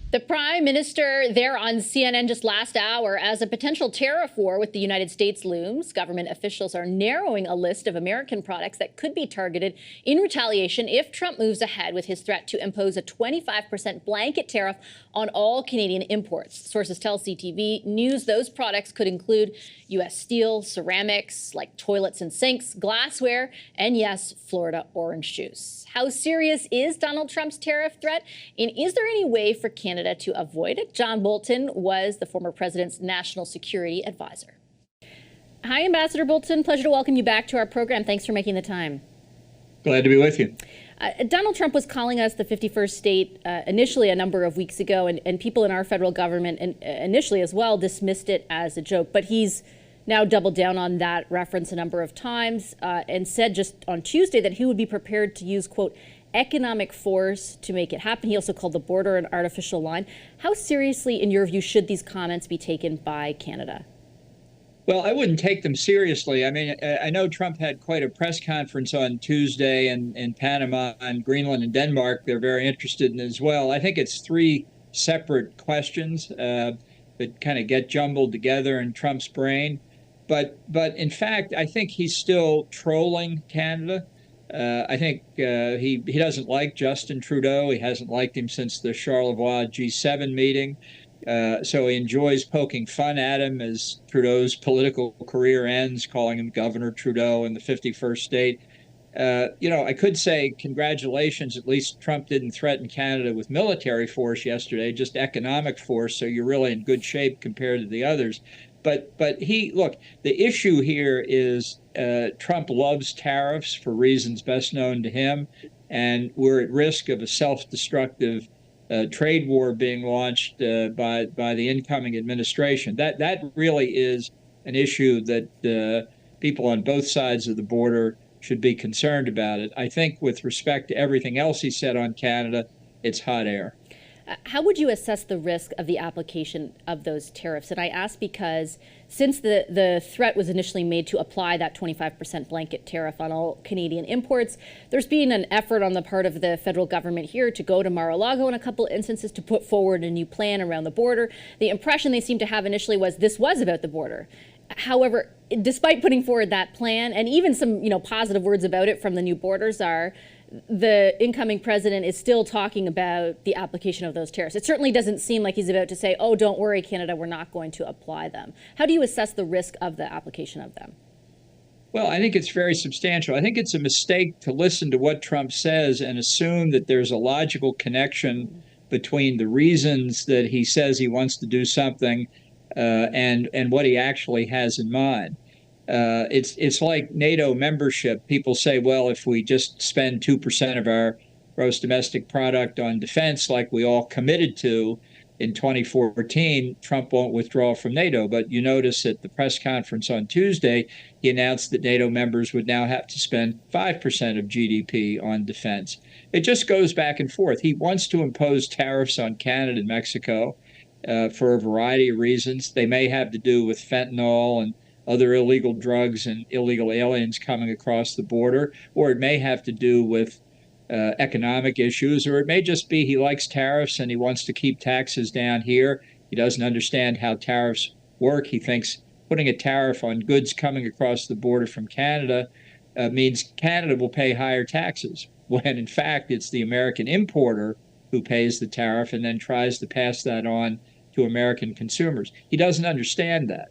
The prime minister there on CNN just last hour as a potential tariff war with the United States looms. Government officials are narrowing a list of American products that could be targeted in retaliation if Trump moves ahead with his threat to impose a 25% blanket tariff on all Canadian imports. Sources tell CTV News those products could include U.S. steel, ceramics like toilets and sinks, glassware, and yes, Florida orange juice. How serious is Donald Trump's tariff threat? And is there any way for Canada to avoid it? John Bolton was the former president's national security advisor. Hi, Ambassador Bolton. Pleasure to welcome you back to our program. Thanks for making the time. Glad to be with you. Donald Trump was calling us the 51st state initially a number of weeks ago, and people in our federal government initially as well dismissed it as a joke. But he's now doubled down on that reference a number of times and said just on Tuesday that he would be prepared to use, quote, economic force to make it happen. He also called the border an artificial line. How seriously, in your view, should these comments be taken by Canada? Well, I wouldn't take them seriously. I mean, I know Trump had quite a press conference on Tuesday in Panama and Greenland and Denmark. They're very interested in as well. I think it's three separate questions that kind of get jumbled together in Trump's brain. But in fact, I think he's still trolling Canada. I think he doesn't like Justin Trudeau. He hasn't liked him since the Charlevoix G7 meeting. So he enjoys poking fun at him as Trudeau's political career ends, calling him Governor Trudeau in the 51st state. I could say congratulations. At least Trump didn't threaten Canada with military force yesterday, just economic force. So you're really in good shape compared to the others. But look, the issue here is Trump loves tariffs for reasons best known to him. And we're at risk of a self-destructive trade war being launched by the incoming administration. That really is an issue that people on both sides of the border should be concerned about it. I think with respect to everything else he said on Canada, it's hot air. How would you assess the risk of the application of those tariffs? And I ask because since the threat was initially made to apply that 25% blanket tariff on all Canadian imports, there's been an effort on the part of the federal government here to go to Mar-a-Lago in a couple instances to put forward a new plan around the border. The impression they seemed to have initially was this was about the border. However, despite putting forward that plan and even some positive words about it from the new border czar, the incoming president is still talking about the application of those tariffs. It certainly doesn't seem like he's about to say, oh, don't worry, Canada, we're not going to apply them. How do you assess the risk of the application of them? Well, I think it's very substantial. I think it's a mistake to listen to what Trump says and assume that there's a logical connection between the reasons that he says he wants to do something and what he actually has in mind. It's like NATO membership. People say, well, if we just spend 2% of our gross domestic product on defense like we all committed to in 2014, Trump won't withdraw from NATO. But you notice at the press conference on Tuesday, he announced that NATO members would now have to spend 5% of GDP on defense. It just goes back and forth. He wants to impose tariffs on Canada and Mexico for a variety of reasons. They may have to do with fentanyl and other illegal drugs and illegal aliens coming across the border, or it may have to do with economic issues, or it may just be he likes tariffs and he wants to keep taxes down here. He doesn't understand how tariffs work. He thinks putting a tariff on goods coming across the border from Canada means Canada will pay higher taxes, when in fact it's the American importer who pays the tariff and then tries to pass that on to American consumers. He doesn't understand that.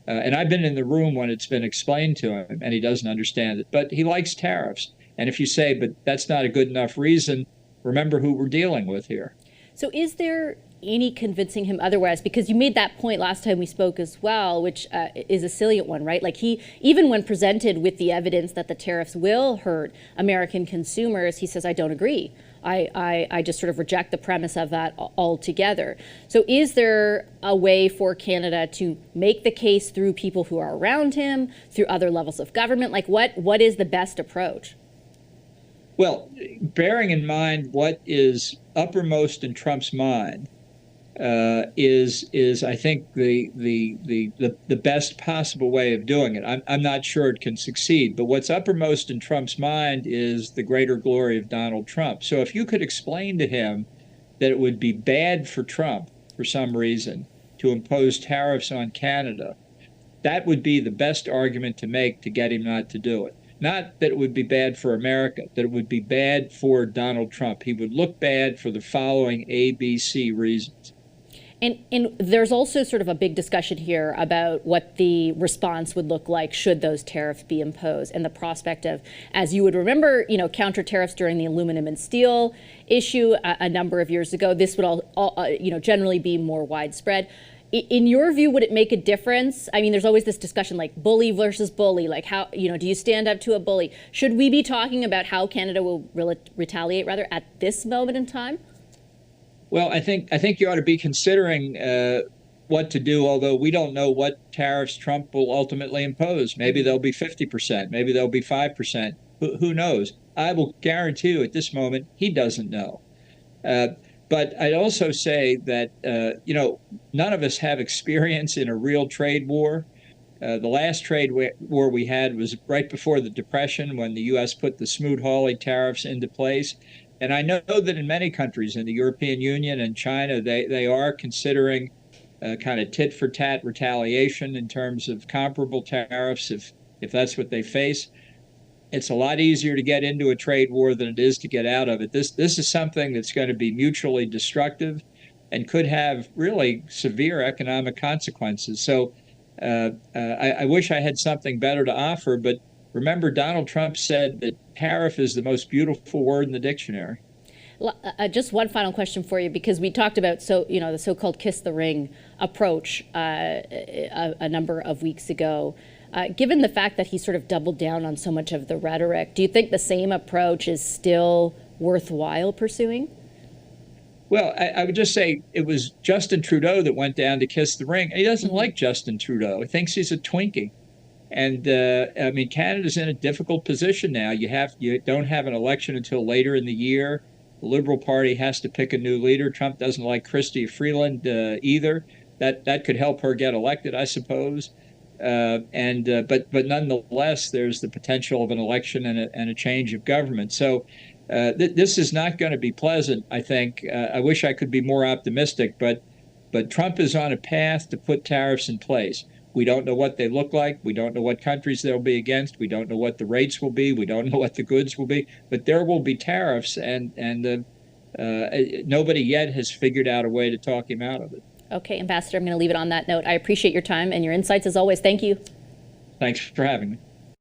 And I've been in the room when it's been explained to him, and he doesn't understand it. But he likes tariffs. And if you say, but that's not a good enough reason, remember who we're dealing with here. So is there any convincing him otherwise? Because you made that point last time we spoke as well, which is a salient one, right? Like even when presented with the evidence that the tariffs will hurt American consumers, he says, I don't agree. I just sort of reject the premise of that altogether. So is there a way for Canada to make the case through people who are around him, through other levels of government? Like what is the best approach? Well, bearing in mind what is uppermost in Trump's mind, is I think the best possible way of doing it. I'm not sure it can succeed, but what's uppermost in Trump's mind is the greater glory of Donald Trump. So if you could explain to him that it would be bad for Trump, for some reason, to impose tariffs on Canada, that would be the best argument to make to get him not to do it. Not that it would be bad for America, that it would be bad for Donald Trump. He would look bad for the following A, B, C reasons. And there's also sort of a big discussion here about what the response would look like should those tariffs be imposed, and the prospect of, as you would remember, counter tariffs during the aluminum and steel issue a number of years ago. This would all generally be more widespread. In your view, would it make a difference? I mean, there's always this discussion like bully versus bully, like how, do you stand up to a bully? Should we be talking about how Canada will retaliate rather at this moment in time? Well, I think you ought to be considering what to do, although we don't know what tariffs Trump will ultimately impose. Maybe they'll be 50%, maybe they'll be 5%. Who knows? I will guarantee you at this moment, he doesn't know. But I'd also say that, none of us have experience in a real trade war. The last trade war we had was right before the Depression, when the U.S. put the Smoot-Hawley tariffs into place. And I know that in many countries in the European Union and China, they are considering kind of tit-for-tat retaliation in terms of comparable tariffs if that's what they face. It's a lot easier to get into a trade war than it is to get out of it. This is something that's going to be mutually destructive and could have really severe economic consequences. So I wish I had something better to offer, but remember, Donald Trump said that tariff is the most beautiful word in the dictionary. Just one final question for you, because we talked about the so-called kiss the ring approach a number of weeks ago. Given the fact that he sort of doubled down on so much of the rhetoric, do you think the same approach is still worthwhile pursuing? Well, I would just say it was Justin Trudeau that went down to kiss the ring. He doesn't like Justin Trudeau. He thinks he's a Twinkie. And I mean, Canada's in a difficult position now. You don't have an election until later in the year. The Liberal Party has to pick a new leader. Trump doesn't like Chrystia Freeland either. That could help her get elected, I suppose. But nonetheless, there's the potential of an election and a change of government. So this is not going to be pleasant, I think. I wish I could be more optimistic, but Trump is on a path to put tariffs in place. We don't know what they look like. We don't know what countries they'll be against. We don't know what the rates will be. We don't know what the goods will be. But there will be tariffs, and nobody yet has figured out a way to talk him out of it. Okay, Ambassador, I'm going to leave it on that note. I appreciate your time and your insights as always. Thank you. Thanks for having me.